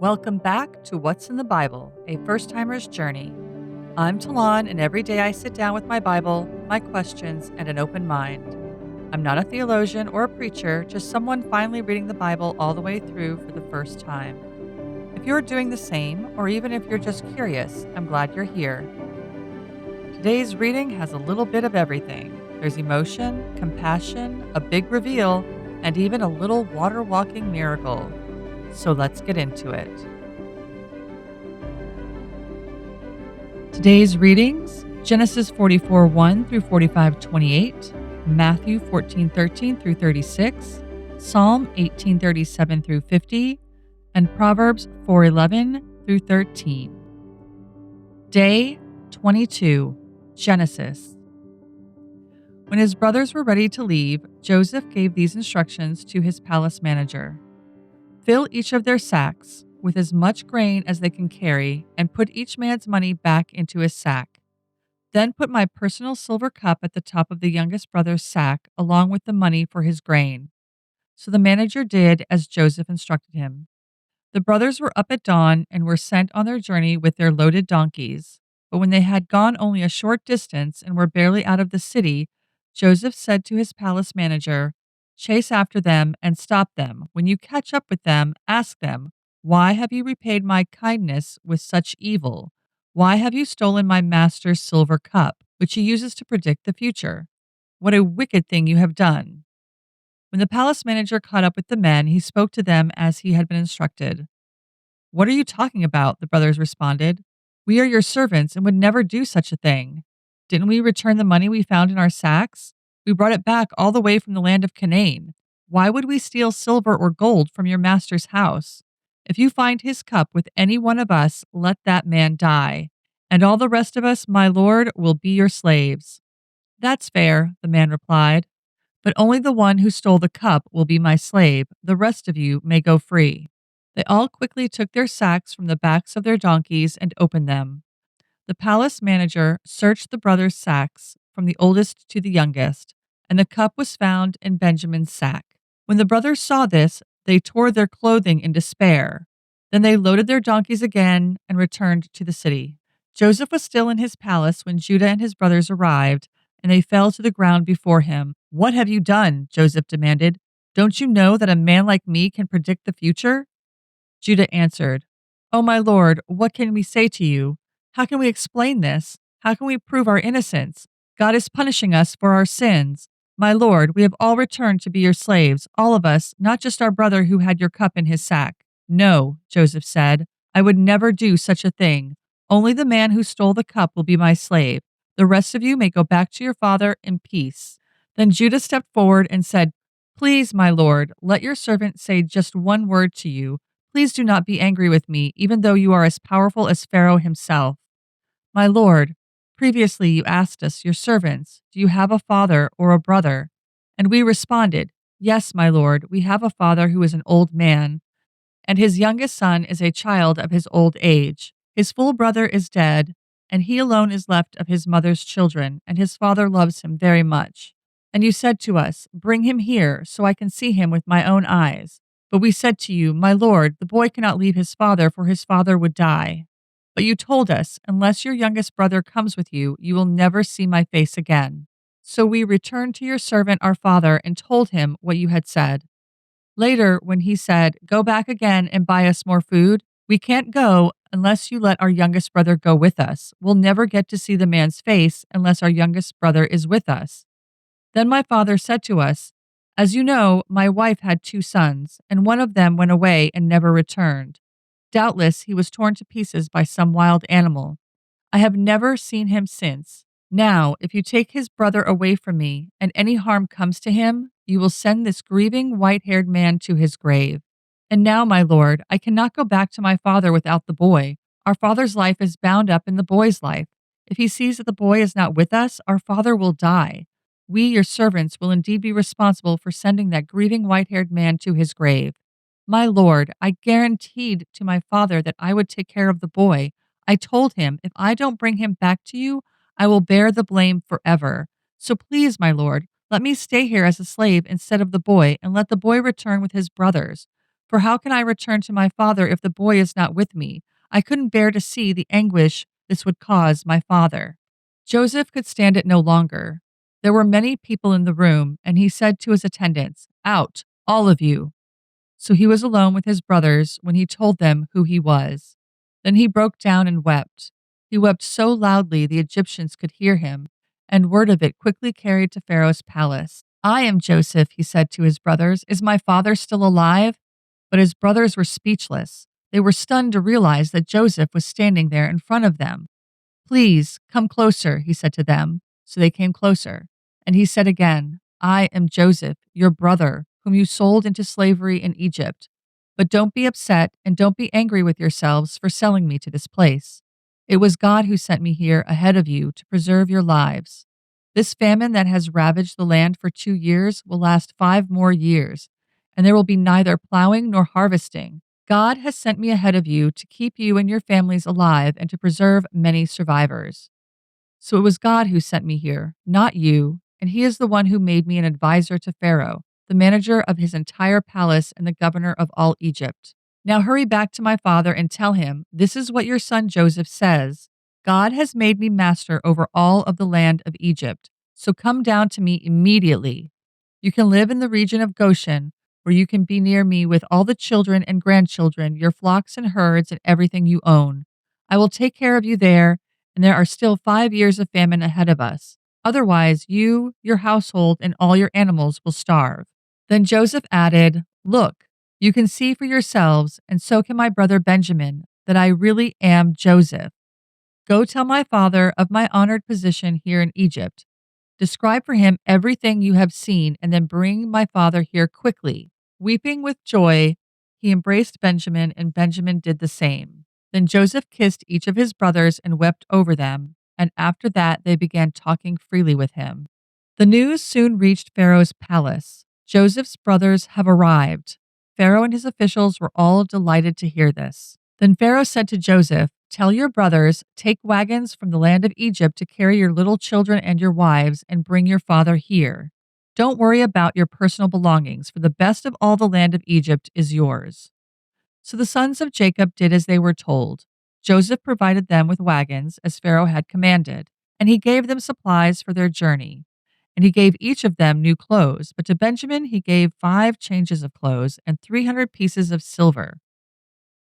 Welcome back to What's in the Bible, a first timer's journey. I'm Talon, and every day I sit down with my Bible, my questions, and an open mind. I'm not a theologian or a preacher, just someone finally reading the Bible all the way through for the first time. If you're doing the same, or even if you're just curious, I'm glad you're here. Today's reading has a little bit of everything. There's emotion, compassion, a big reveal, and even a little water walking miracle. So let's get into it. Today's readings: Genesis 44:1 through 45:28, Matthew 14:13 through 36, Psalm 18:37 through 50, and Proverbs 4:11 through 13. Day 22, Genesis. When his brothers were ready to leave, Joseph gave these instructions to his palace manager. Fill each of their sacks with as much grain as they can carry, and put each man's money back into his sack. Then put my personal silver cup at the top of the youngest brother's sack, along with the money for his grain. So the manager did as Joseph instructed him. The brothers were up at dawn and were sent on their journey with their loaded donkeys. But when they had gone only a short distance and were barely out of the city, Joseph said to his palace manager, "Chase after them and stop them. When you catch up with them, ask them, 'Why have you repaid my kindness with such evil? Why have you stolen my master's silver cup, which he uses to predict the future? What a wicked thing you have done.'" When the palace manager caught up with the men, he spoke to them as he had been instructed. "What are you talking about?" the brothers responded. "We are your servants and would never do such a thing. Didn't we return the money we found in our sacks? We brought it back all the way from the land of Canaan. Why would we steal silver or gold from your master's house? If you find his cup with any one of us, let that man die. And all the rest of us, my lord, will be your slaves." "That's fair," the man replied. "But only the one who stole the cup will be my slave. The rest of you may go free." They all quickly took their sacks from the backs of their donkeys and opened them. The palace manager searched the brothers' sacks from the oldest to the youngest, and the cup was found in Benjamin's sack. When the brothers saw this, they tore their clothing in despair. Then they loaded their donkeys again and returned to the city. Joseph was still in his palace when Judah and his brothers arrived, and they fell to the ground before him. "What have you done?" Joseph demanded. "Don't you know that a man like me can predict the future?" Judah answered, "Oh, my lord, what can we say to you? How can we explain this? How can we prove our innocence? God is punishing us for our sins. My lord, we have all returned to be your slaves, all of us, not just our brother who had your cup in his sack." "No," Joseph said, "I would never do such a thing. Only the man who stole the cup will be my slave. The rest of you may go back to your father in peace." Then Judah stepped forward and said, "Please, my lord, let your servant say just one word to you. Please do not be angry with me, even though you are as powerful as Pharaoh himself. My lord, previously you asked us, your servants, 'Do you have a father or a brother?' And we responded, 'Yes, my lord, we have a father who is an old man, and his youngest son is a child of his old age. His full brother is dead, and he alone is left of his mother's children, and his father loves him very much. And you said to us, "Bring him here, so I can see him with my own eyes." But we said to you, "My lord, the boy cannot leave his father, for his father would die." But you told us, "Unless your youngest brother comes with you, you will never see my face again." So we returned to your servant our father and told him what you had said. Later, when he said, "Go back again and buy us more food," "We can't go unless you let our youngest brother go with us. We'll never get to see the man's face unless our youngest brother is with us." Then my father said to us, "As you know, my wife had 2 sons, and one of them went away and never returned. Doubtless he was torn to pieces by some wild animal. I have never seen him since. Now, if you take his brother away from me, and any harm comes to him, you will send this grieving white-haired man to his grave. And now, my lord, I cannot go back to my father without the boy. Our father's life is bound up in the boy's life. If he sees that the boy is not with us, our father will die. We, your servants, will indeed be responsible for sending that grieving white-haired man to his grave. My lord, I guaranteed to my father that I would take care of the boy. I told him, if I don't bring him back to you, I will bear the blame forever. So please, my lord, let me stay here as a slave instead of the boy, and let the boy return with his brothers. For how can I return to my father if the boy is not with me? I couldn't bear to see the anguish this would cause my father." Joseph could stand it no longer. There were many people in the room, and he said to his attendants, "Out, all of you." So he was alone with his brothers when he told them who he was. Then he broke down and wept. He wept so loudly the Egyptians could hear him, and word of it quickly carried to Pharaoh's palace. "I am Joseph," he said to his brothers. "Is my father still alive?" But his brothers were speechless. They were stunned to realize that Joseph was standing there in front of them. "Please, come closer," he said to them. So they came closer. And he said again, "I am Joseph, your brother, whom you sold into slavery in Egypt. But don't be upset and don't be angry with yourselves for selling me to this place. It was God who sent me here ahead of you to preserve your lives. This famine that has ravaged the land for 2 years will last 5 more years, and there will be neither plowing nor harvesting. God has sent me ahead of you to keep you and your families alive and to preserve many survivors. So it was God who sent me here, not you, and He is the one who made me an advisor to Pharaoh, the manager of his entire palace and the governor of all Egypt. Now hurry back to my father and tell him, 'This is what your son Joseph says. God has made me master over all of the land of Egypt. So come down to me immediately. You can live in the region of Goshen, where you can be near me with all the children and grandchildren, your flocks and herds, and everything you own. I will take care of you there, and there are still 5 years of famine ahead of us. Otherwise, you, your household, and all your animals will starve." Then Joseph added, "Look, you can see for yourselves, and so can my brother Benjamin, that I really am Joseph. Go tell my father of my honored position here in Egypt. Describe for him everything you have seen, and then bring my father here quickly." Weeping with joy, he embraced Benjamin, and Benjamin did the same. Then Joseph kissed each of his brothers and wept over them, and after that they began talking freely with him. The news soon reached Pharaoh's palace. "Joseph's brothers have arrived." Pharaoh and his officials were all delighted to hear this. Then Pharaoh said to Joseph, "Tell your brothers, take wagons from the land of Egypt to carry your little children and your wives and bring your father here. Don't worry about your personal belongings, for the best of all the land of Egypt is yours." So the sons of Jacob did as they were told. Joseph provided them with wagons, as Pharaoh had commanded, and he gave them supplies for their journey. And he gave each of them new clothes, but to Benjamin he gave 5 changes of clothes and 300 pieces of silver.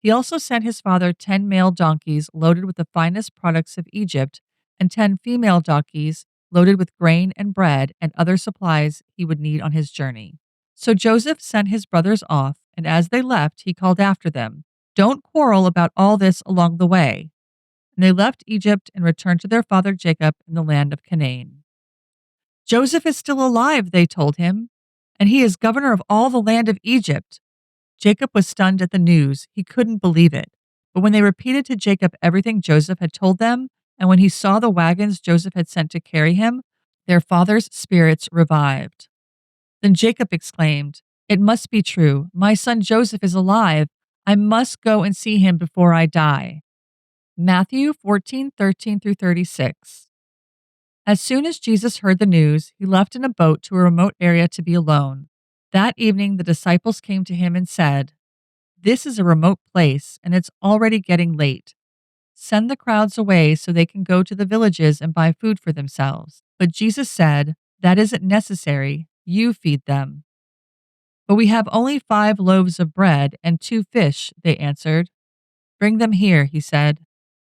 He also sent his father 10 male donkeys loaded with the finest products of Egypt, and 10 female donkeys loaded with grain and bread and other supplies he would need on his journey. So Joseph sent his brothers off, and as they left, he called after them, "Don't quarrel about all this along the way." And they left Egypt and returned to their father Jacob in the land of Canaan. "Joseph is still alive," they told him, "and he is governor of all the land of Egypt." Jacob was stunned at the news. He couldn't believe it. But when they repeated to Jacob everything Joseph had told them, and when he saw the wagons Joseph had sent to carry him, their father's spirits revived. Then Jacob exclaimed, "It must be true. My son Joseph is alive. I must go and see him before I die." Matthew 14:13 through 36. As soon as Jesus heard the news, he left in a boat to a remote area to be alone. That evening, the disciples came to him and said, "This is a remote place, and it's already getting late. Send the crowds away so they can go to the villages and buy food for themselves." But Jesus said, "That isn't necessary. You feed them." "But we have only 5 loaves of bread and 2 fish," they answered. "Bring them here," he said.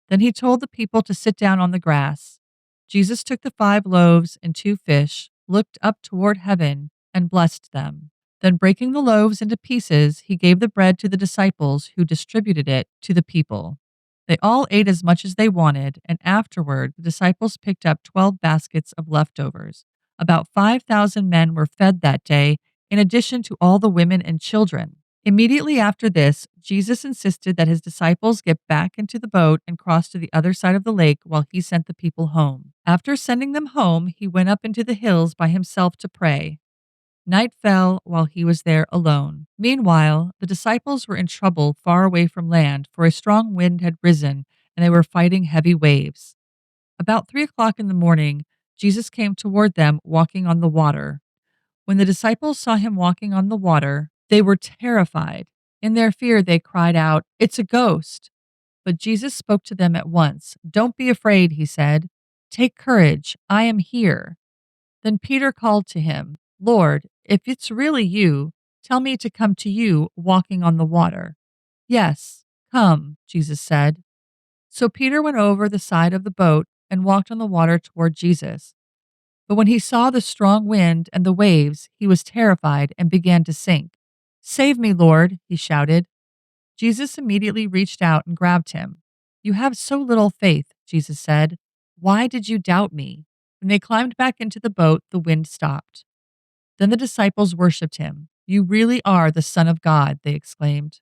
Then he told the people to sit down on the grass. Jesus took the 5 loaves and 2 fish, looked up toward heaven, and blessed them. Then, breaking the loaves into pieces, he gave the bread to the disciples, who distributed it to the people. They all ate as much as they wanted, and afterward the disciples picked up 12 baskets of leftovers. About 5,000 men were fed that day, in addition to all the women and children. Immediately after this, Jesus insisted that his disciples get back into the boat and cross to the other side of the lake while he sent the people home. After sending them home, he went up into the hills by himself to pray. Night fell while he was there alone. Meanwhile, the disciples were in trouble far away from land, for a strong wind had risen, and they were fighting heavy waves. About 3 o'clock in the morning, Jesus came toward them walking on the water. When the disciples saw him walking on the water, they were terrified. In their fear, they cried out, "It's a ghost!" But Jesus spoke to them at once. "Don't be afraid," he said. "Take courage. I am here." Then Peter called to him, "Lord, if it's really you, tell me to come to you walking on the water." "Yes, come," Jesus said. So Peter went over the side of the boat and walked on the water toward Jesus. But when he saw the strong wind and the waves, he was terrified and began to sink. "Save me, Lord," he shouted. Jesus immediately reached out and grabbed him. "You have so little faith," Jesus said. "Why did you doubt me?" When they climbed back into the boat, the wind stopped. Then the disciples worshipped him. "You really are the Son of God," they exclaimed.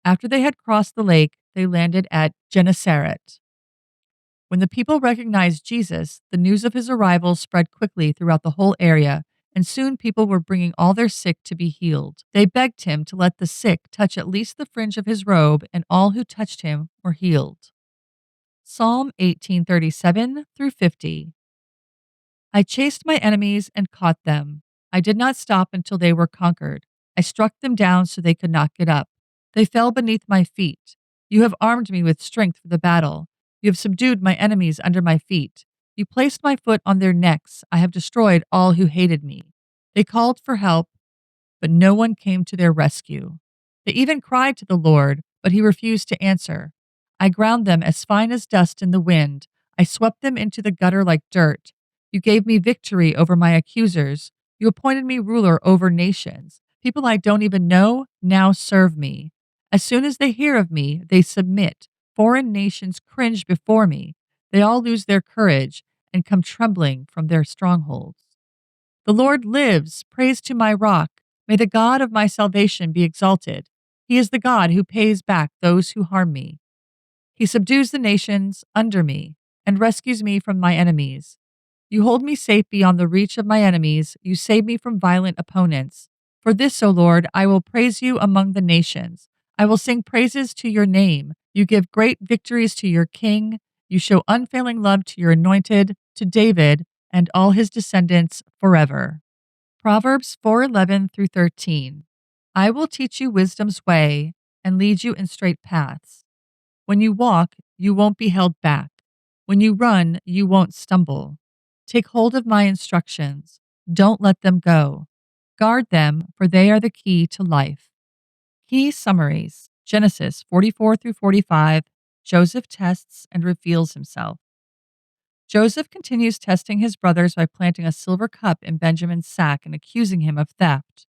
After they had crossed the lake, they landed at Gennesaret. When the people recognized Jesus, the news of his arrival spread quickly throughout the whole area, and soon people were bringing all their sick to be healed. They begged him to let the sick touch at least the fringe of his robe, and all who touched him were healed. Psalm 18:37 through 50. I chased my enemies and caught them. I did not stop until they were conquered. I struck them down so they could not get up. They fell beneath my feet. You have armed me with strength for the battle. You have subdued my enemies under my feet. You placed my foot on their necks. I have destroyed all who hated me. They called for help, but no one came to their rescue. They even cried to the Lord, but he refused to answer. I ground them as fine as dust in the wind. I swept them into the gutter like dirt. You gave me victory over my accusers. You appointed me ruler over nations. People I don't even know now serve me. As soon as they hear of me, they submit. Foreign nations cringe before me. They all lose their courage and come trembling from their strongholds. The Lord lives. Praise to my rock. May the God of my salvation be exalted. He is the God who pays back those who harm me. He subdues the nations under me and rescues me from my enemies. You hold me safe beyond the reach of my enemies. You save me from violent opponents. For this, O Lord, I will praise you among the nations. I will sing praises to your name. You give great victories to your king. You show unfailing love to your anointed, to David and all his descendants forever. Proverbs 4:11 through 13. I will teach you wisdom's way and lead you in straight paths. When you walk, you won't be held back. When you run, you won't stumble. Take hold of my instructions. Don't let them go. Guard them, for they are the key to life. Key summaries: Genesis 44 through 45. Joseph tests and reveals himself. Joseph continues testing his brothers by planting a silver cup in Benjamin's sack and accusing him of theft.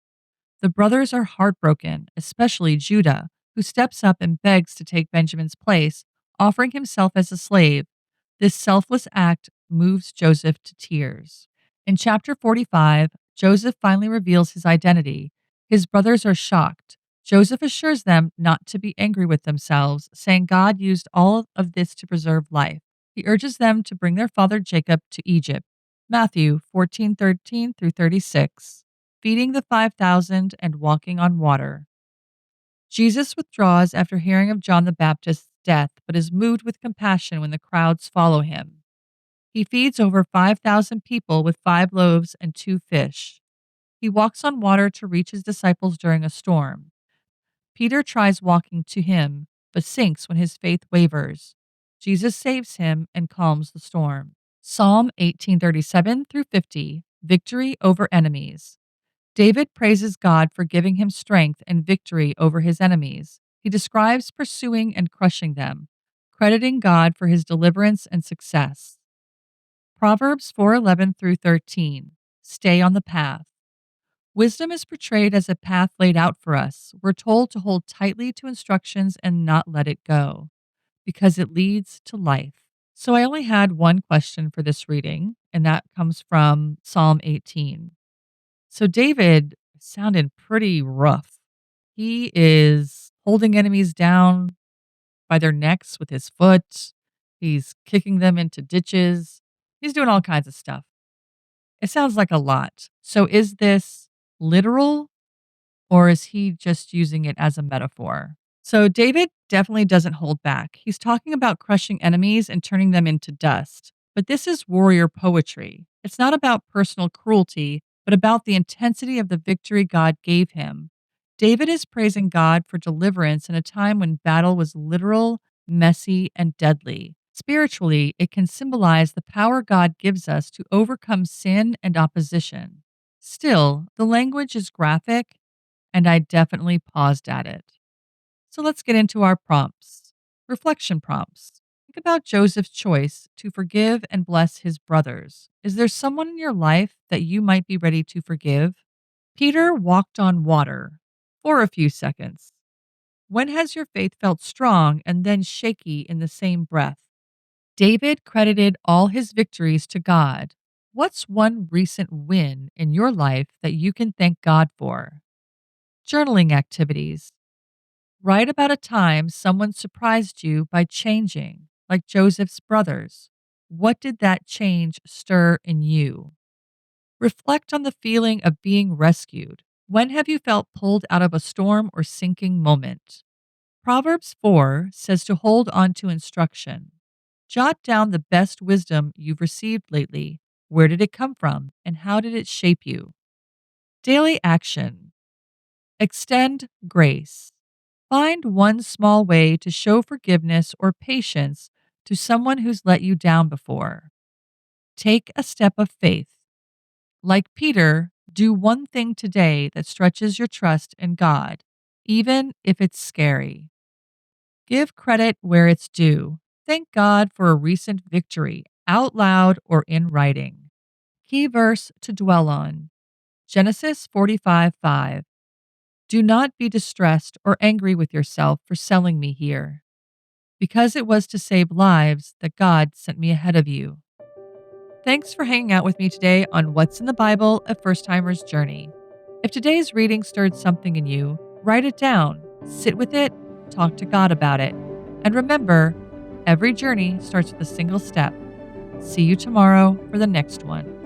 The brothers are heartbroken, especially Judah, who steps up and begs to take Benjamin's place, offering himself as a slave. This selfless act moves Joseph to tears. In chapter 45, Joseph finally reveals his identity. His brothers are shocked. Joseph assures them not to be angry with themselves, saying God used all of this to preserve life. He urges them to bring their father Jacob to Egypt. Matthew 14:13 through 36. Feeding the 5,000 and walking on water. Jesus withdraws after hearing of John the Baptist's death, but is moved with compassion when the crowds follow him. He feeds over 5,000 people with 5 loaves and 2 fish. He walks on water to reach his disciples during a storm. Peter tries walking to him, but sinks when his faith wavers. Jesus saves him and calms the storm. Psalm 18:37 through 50. Victory over enemies. David praises God for giving him strength and victory over his enemies. He describes pursuing and crushing them, crediting God for his deliverance and success. Proverbs 4:11 through 13. Stay on the path. Wisdom is portrayed as a path laid out for us. We're told to hold tightly to instructions and not let it go, because it leads to life. So I only had one question for this reading, and that comes from Psalm 18. So David sounded pretty rough. He is holding enemies down by their necks with his foot. He's kicking them into ditches. He's doing all kinds of stuff. It sounds like a lot. So is this literal, or is he just using it as a metaphor? So David definitely doesn't hold back. He's talking about crushing enemies and turning them into dust. But this is warrior poetry. It's not about personal cruelty, but about the intensity of the victory God gave him. David is praising God for deliverance in a time when battle was literal, messy, and deadly. Spiritually, it can symbolize the power God gives us to overcome sin and opposition. Still, the language is graphic, and I definitely paused at it. So let's get into our prompts. Reflection prompts. Think about Joseph's choice to forgive and bless his brothers. Is there someone in your life that you might be ready to forgive? Peter walked on water for a few seconds. When has your faith felt strong and then shaky in the same breath? David credited all his victories to God. What's one recent win in your life that you can thank God for? Journaling activities. Write about a time someone surprised you by changing, like Joseph's brothers. What did that change stir in you? Reflect on the feeling of being rescued. When have you felt pulled out of a storm or sinking moment? Proverbs 4 says to hold on to instruction. Jot down the best wisdom you've received lately. Where did it come from and how did it shape you? Daily action. Extend grace. Find one small way to show forgiveness or patience to someone who's let you down before. Take a step of faith. Like Peter, do one thing today that stretches your trust in God, even if it's scary. Give credit where it's due. Thank God for a recent victory, out loud or in writing. Key verse to dwell on Genesis 45:5. Do not be distressed or angry with yourself for selling me here, because it was to save lives that God sent me ahead of you. Thanks for hanging out with me today on What's in the Bible, a First Timer's Journey. If today's reading stirred something in you, write it down, sit with it, talk to God about it. And remember, every journey starts with a single step. See you tomorrow for the next one.